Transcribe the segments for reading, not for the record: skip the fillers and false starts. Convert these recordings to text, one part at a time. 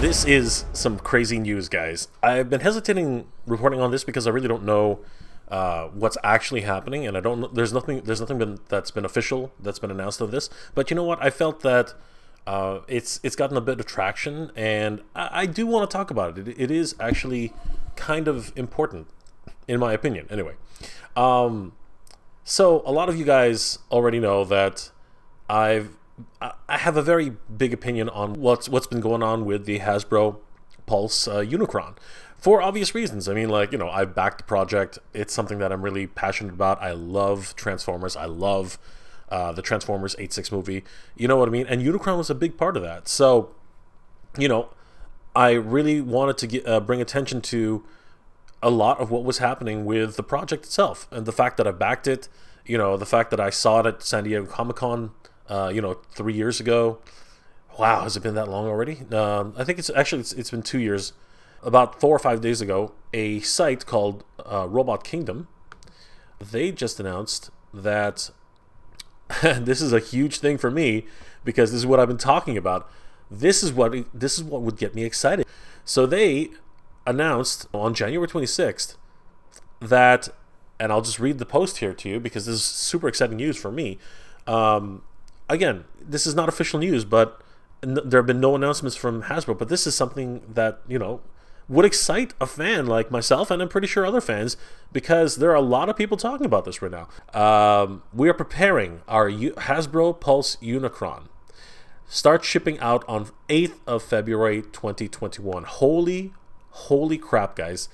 This is some crazy news, guys. I've been hesitating reporting on this because I really don't know what's actually happening, and I don't know, there's nothing that's been official that's been announced of this. But you know what? I felt that it's gotten a bit of traction, and I do want to talk about it. It is actually kind of important, in my opinion. Anyway, so a lot of you guys already know that I have a very big opinion on what's been going on with the Hasbro Pulse Unicron, for obvious reasons. I mean, like, you know, I've backed the project. It's something that I'm really passionate about. I love Transformers. I love the Transformers 8.6 movie. You know what I mean? And Unicron was a big part of that. So, you know, I really wanted to bring attention to a lot of what was happening with the project itself, and the fact that I backed it. You know, the fact that I saw it at San Diego Comic-Con 3 years ago. Wow, has it been that long already? I think it's been 2 years. About 4 or 5 days ago, a site called Robot Kingdom, they just announced that this is a huge thing for me, because this is what I've been talking about. This is what would get me excited. So they announced on January 26th that, and I'll just read the post here to you because this is super exciting news for me. Again, this is not official news, but there have been no announcements from Hasbro, but this is something that, you know, would excite a fan like myself, and I'm pretty sure other fans, because there are a lot of people talking about this right now. We are preparing our Hasbro Pulse Unicron. Start shipping out on 8th of February 2021. Holy crap, guys.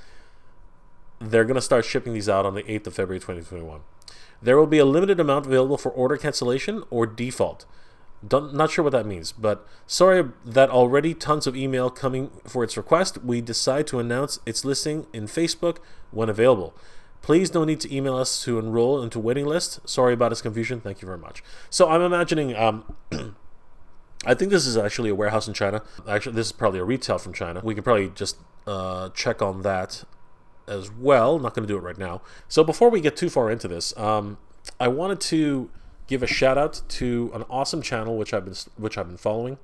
They're going to start shipping these out on the 8th of February 2021. There will be a limited amount available for order cancellation or default. Not sure what that means, but sorry that already tons of email coming for its request. We decide to announce its listing in Facebook when available. Please don't need to email us to enroll into waiting list. Sorry about its confusion. Thank you very much. So I'm imagining, I think this is actually a warehouse in China. Actually, this is probably a retail from China. We can probably just check on that as well. Not going to do it right now. So before we get too far into this, I wanted to give a shout out to an awesome channel which I've been following,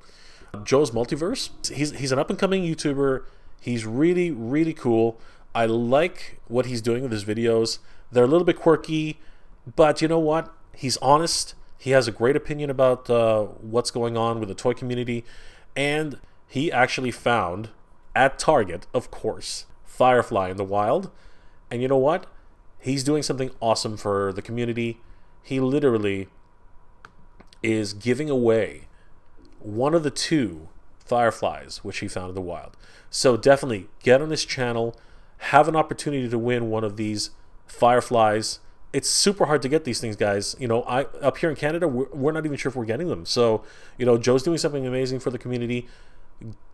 Joe's Multiverse. He's an up and coming YouTuber. He's really cool. I like what he's doing with his videos. They're a little bit quirky, but you know what? He's honest. He has a great opinion about what's going on with the toy community, and he actually found at Target, of course, Firefly in the wild. And you know what? He's doing something awesome for the community. He literally is giving away one of the 2 Fireflies which he found in the wild. So definitely get on his channel, have an opportunity to win one of these Fireflies. It's super hard to get these things, guys. You know, up here in Canada, we're not even sure if we're getting them. So, you know, Joe's doing something amazing for the community.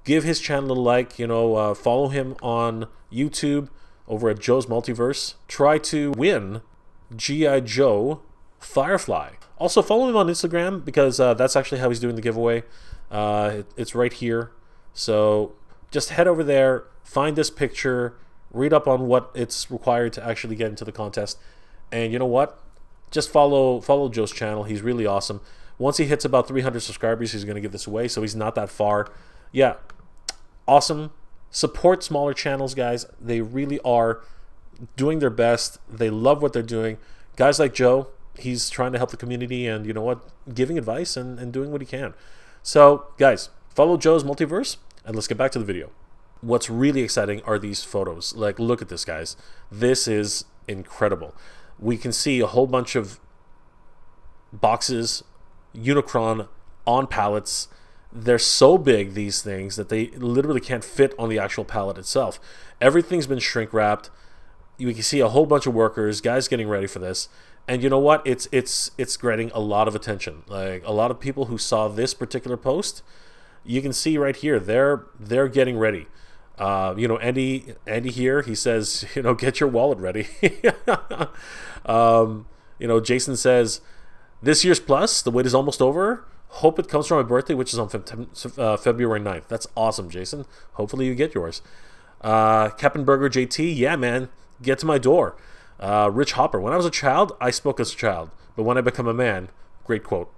Give his channel a like. You know, follow him on YouTube over at Joe's Multiverse. Try to win G.I. Joe Firefly. Also follow him on Instagram, because that's actually how he's doing the giveaway. It's right here. So just head over there, find this picture, read up on what it's required to actually get into the contest. And you know what? Just follow Joe's channel. He's really awesome. Once he hits about 300 subscribers, he's going to give this away, so he's not that far. Yeah, awesome. Support smaller channels, guys. They really are doing their best. They love what they're doing. Guys like Joe, he's trying to help the community, and you know what? Giving advice and doing what he can. So, guys, follow Joe's Multiverse, and let's get back to the video. What's really exciting are these photos. Like, look at this, guys. This is incredible. We can see a whole bunch of boxes, Unicron on pallets. They're so big, these things, that they literally can't fit on the actual pallet itself. Everything's been shrink wrapped. You can see a whole bunch of workers, guys getting ready for this. And you know what? It's getting a lot of attention. Like, a lot of people who saw this particular post, you can see right here, they're getting ready. You know, Andy here, he says, you know, get your wallet ready. You know, Jason says, this year's Plus, the wait is almost over. Hope it comes from my birthday, which is on February 9th. That's awesome, Jason. Hopefully you get yours. Captain Burger JT, yeah, man, get to my door. Rich Hopper, when I was a child, I spoke as a child, but when I become a man, great quote.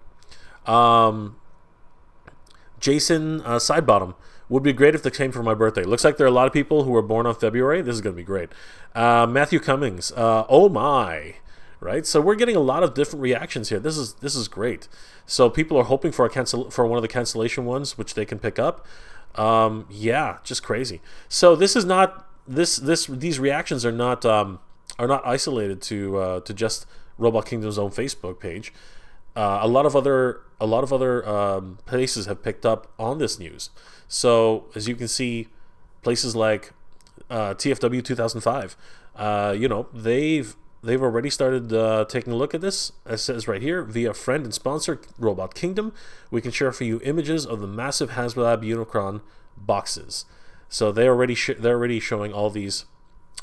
Jason Sidebottom. Would be great if they came for my birthday. Looks like there are a lot of people who were born on February. This is going to be great. Matthew Cummings. Oh my. Right? So we're getting a lot of different reactions here. This is great. So people are hoping for one of the cancellation ones, which they can pick up. Yeah, just crazy. So this is not these reactions are not isolated to just Robot Kingdom's own Facebook page. A lot of other places have picked up on this news. So as you can see, places like TFW 2005, they've already started taking a look at this. It says right here, via friend and sponsor Robot Kingdom, we can share for you images of the massive Haslab Unicron boxes. So they're already showing all these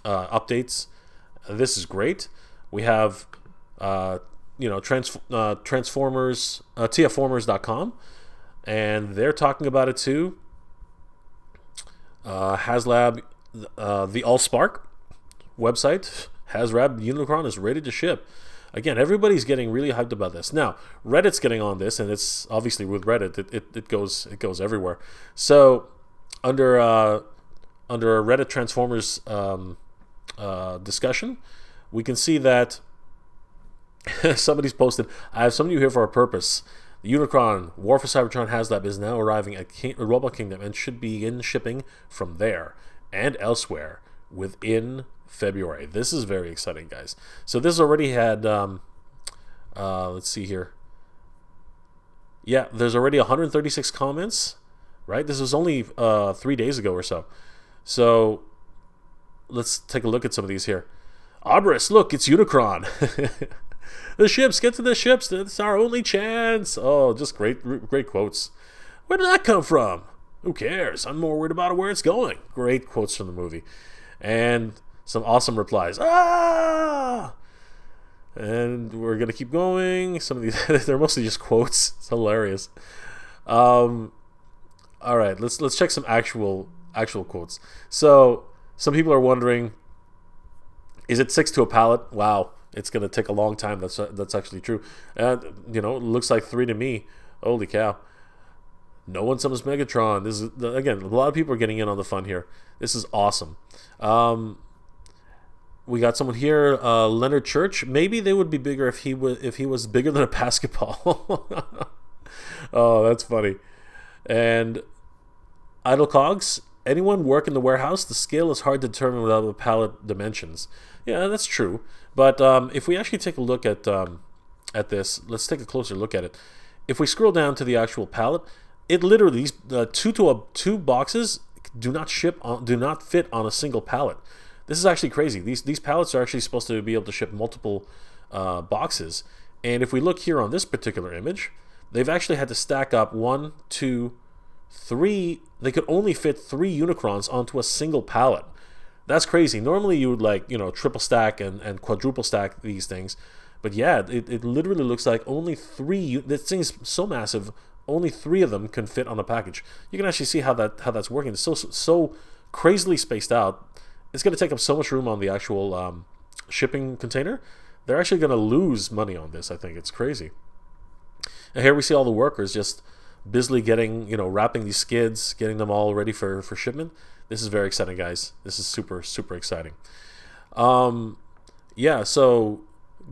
updates. This is great. We have Transformers, TFormers.com, and they're talking about it too. Haslab, the Allspark website, Haslab Unicron is ready to ship. Again, everybody's getting really hyped about this. Now, Reddit's getting on this, and it's obviously with Reddit, it goes everywhere. So under a Reddit Transformers discussion, we can see that somebody's posted, I have some of you here for a purpose. The Unicron War for Cybertron Haslab is now arriving at Robot Kingdom and should begin shipping from there and elsewhere within February. This is very exciting, guys. So this already had, let's see here. Yeah, there's already 136 comments, right? This was only 3 days ago or so. So let's take a look at some of these here. Arbris, look, it's Unicron. The ships, get to the ships. It's our only chance. Oh, just great quotes. Where did that come from? Who cares? I'm more worried about where it's going. Great quotes from the movie. And some awesome replies. Ah! And we're going to keep going. Some of these, they're mostly just quotes. It's hilarious. All right, let's check some actual quotes. So some people are wondering, is it 6 to a pallet? Wow. It's going to take a long time. That's actually true. And, it looks like 3 to me. Holy cow. No one summons Megatron. This is, again, a lot of people are getting in on the fun here. This is awesome. We got someone here, Leonard Church. Maybe they would be bigger if he was bigger than a basketball. Oh, that's funny. And Idle Cogs. Anyone work in the warehouse? The scale is hard to determine without the pallet dimensions. Yeah, that's true. But if we actually take a look at this, let's take a closer look at it. If we scroll down to the actual pallet, it literally, these two boxes do not fit on a single pallet. This is actually crazy. These pallets are actually supposed to be able to ship multiple boxes. And if we look here on this particular image, they've actually had to stack up 1, 2, 3. They could only fit 3 Unicrons onto a single pallet. That's crazy. Normally you would triple stack and quadruple stack these things. But yeah, it literally looks like only 3. This thing's so massive, only 3 of them can fit on a package. You can actually see how that's working. It's so crazily spaced out. It's going to take up so much room on the actual shipping container. They're actually going to lose money on this, I think. It's crazy. And here we see all the workers just busily wrapping these skids, getting them all ready for shipment. This is very exciting, guys. This is super, super exciting. Yeah, so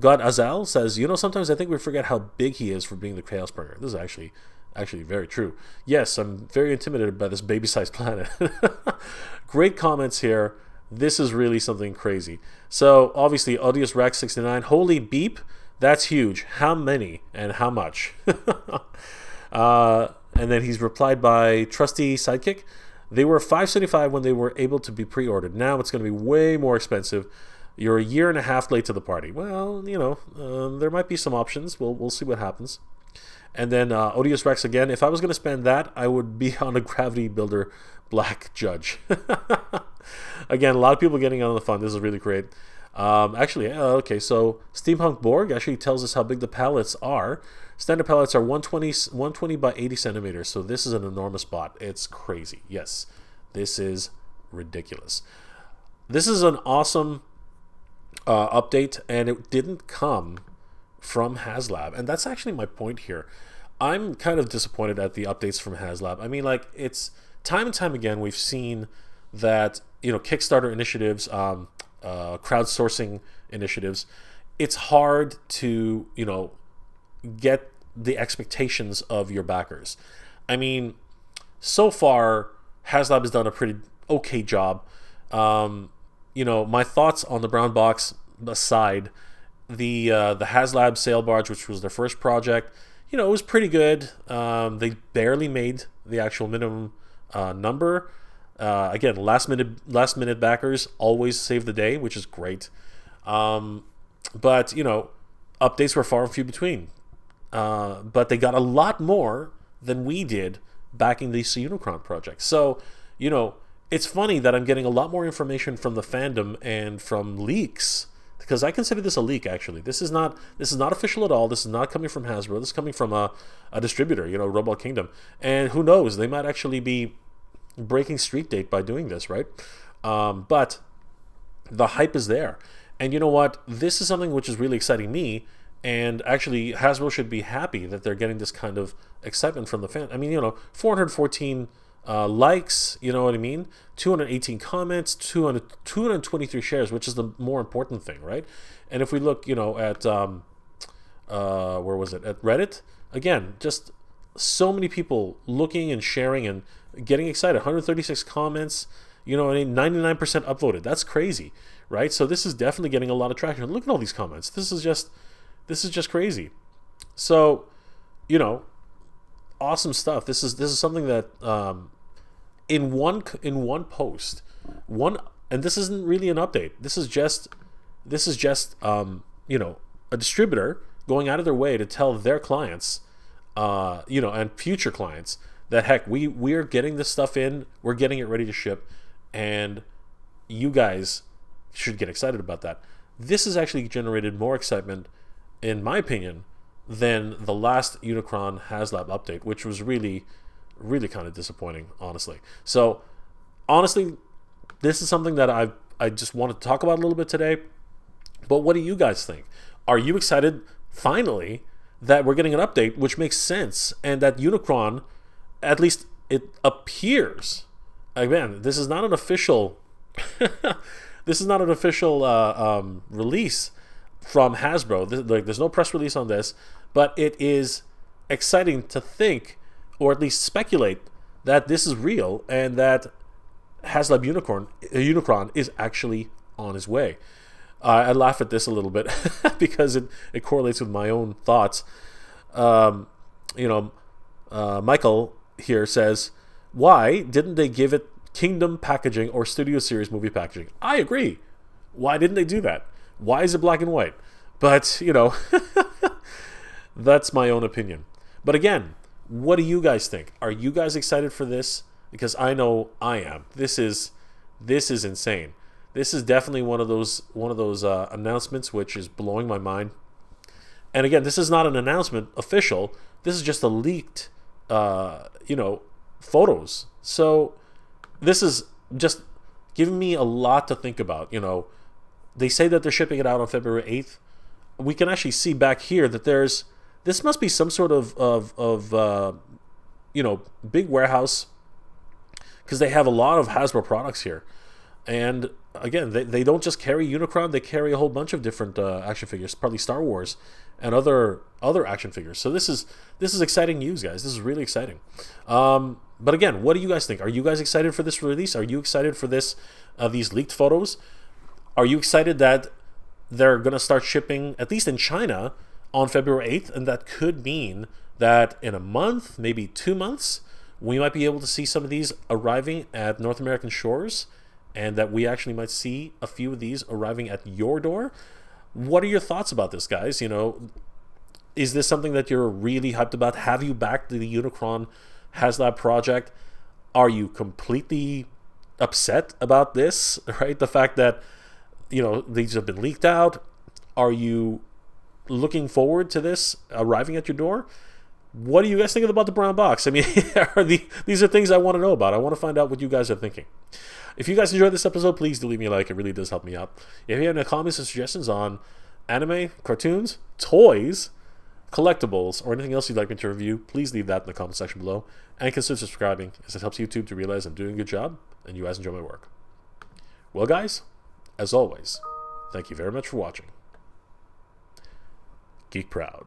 God Azal says, sometimes I think we forget how big he is for being the Chaos Bringer. This is actually very true. Yes, I'm very intimidated by this baby-sized planet. Great comments here. This is really something crazy. So, obviously, Odious Rack 69, holy beep, that's huge. How many and how much? And then he's replied by Trusty Sidekick. They were $575 when they were able to be pre-ordered. Now it's going to be way more expensive. You're a year and a half late to the party. Well, there might be some options. We'll see what happens. And then Odious Rex again. If I was going to spend that, I would be on a Gravity Builder Black Judge. Again, a lot of people getting on the fun. This is really great. Okay, so Steampunk Borg actually tells us how big the pallets are. Standard pallets are 120 by 80 centimeters, so this is an enormous bot. It's crazy. Yes, this is ridiculous. This is an awesome update, and it didn't come from Haslab, and that's actually my point here. I'm kind of disappointed at the updates from Haslab. I mean, like, it's time and time again we've seen that, you know, Kickstarter initiatives, crowdsourcing initiatives, it's hard to, you know, get the expectations of your backers. I mean, so far Haslab has done a pretty okay job. You know, my thoughts on the brown box aside, the Haslab Sail Barge, which was their first project, you know, it was pretty good. They barely made the actual minimum number. Again, last minute backers always save the day, which is great. But you know, updates were far and few between. But they got a lot more than we did backing the Unicron project. So, you know, it's funny that I'm getting a lot more information from the fandom and from leaks, because I consider this a leak. Actually, this is not official at all. This is not coming from Hasbro. This is coming from a distributor, you know, Robot Kingdom. And who knows, they might actually be breaking street date by doing this, right? But the hype is there. And you know what? This is something which is really exciting me. And actually, Hasbro should be happy that they're getting this kind of excitement from the fan. I mean, you know, 414 likes, you know what I mean? 218 comments, 223 shares, which is the more important thing, right? And if we look, you know, at, where was it? At Reddit, again, just so many people looking and sharing and getting excited. 136 comments, you know what I mean? 99% upvoted. That's crazy, right? So this is definitely getting a lot of traction. Look at all these comments. This is just crazy. So, you know, awesome stuff. This is something that in one post, and this isn't really an update. This is just you know, a distributor going out of their way to tell their clients, you know, and future clients that, heck, we're getting this stuff in, we're getting it ready to ship, and you guys should get excited about that. This has actually generated more excitement, in my opinion, than the last Unicron Haslab update, which was really, really kind of disappointing, honestly. So, honestly, this is something that I just wanted to talk about a little bit today. But what do you guys think? Are you excited, finally, that we're getting an update, which makes sense, and that Unicron, at least it appears, again, this is not an official, release from Hasbro. There's no press release on this, but it is exciting to think, or at least speculate, that this is real and that Haslab Unicron is actually on his way. I laugh at this a little bit because it correlates with my own thoughts. You know, Michael here says, why didn't they give it Kingdom packaging or Studio Series movie packaging? I agree. Why didn't they do that? Why is it black and white? But, you know, that's my own opinion. But again, what do you guys think? Are you guys excited for this? Because I know I am. This is insane. This is definitely one of those announcements which is blowing my mind. And again, this is not an announcement official. This is just a leaked, you know, photos. So this is just giving me a lot to think about. You know, they say that they're shipping it out on February 8th. We can actually see back here that this must be some sort of you know, big warehouse, because they have a lot of Hasbro products here. And again, they don't just carry Unicron, they carry a whole bunch of different action figures, probably Star Wars and other action figures. So this is exciting news, guys. This is really exciting. But again, what do you guys think? Are you guys excited for this release? Are you excited for these leaked photos? Are you excited that they're going to start shipping, at least in China, on February 8th? And that could mean that in a month, maybe 2 months, we might be able to see some of these arriving at North American shores, and that we actually might see a few of these arriving at your door. What are your thoughts about this, guys? You know, is this something that you're really hyped about? Have you backed the Unicron Haslab project? Are you completely upset about this, right? The fact that, you know, these have been leaked out. Are you looking forward to this arriving at your door? What do you guys think about the brown box? I mean, these are things I want to know about. I want to find out what you guys are thinking. If you guys enjoyed this episode, please do leave me a like. It really does help me out. If you have any comments or suggestions on anime, cartoons, toys, collectibles, or anything else you'd like me to review, please leave that in the comment section below. And consider subscribing, as it helps YouTube to realize I'm doing a good job and you guys enjoy my work. Well, guys, as always, thank you very much for watching. Geek proud.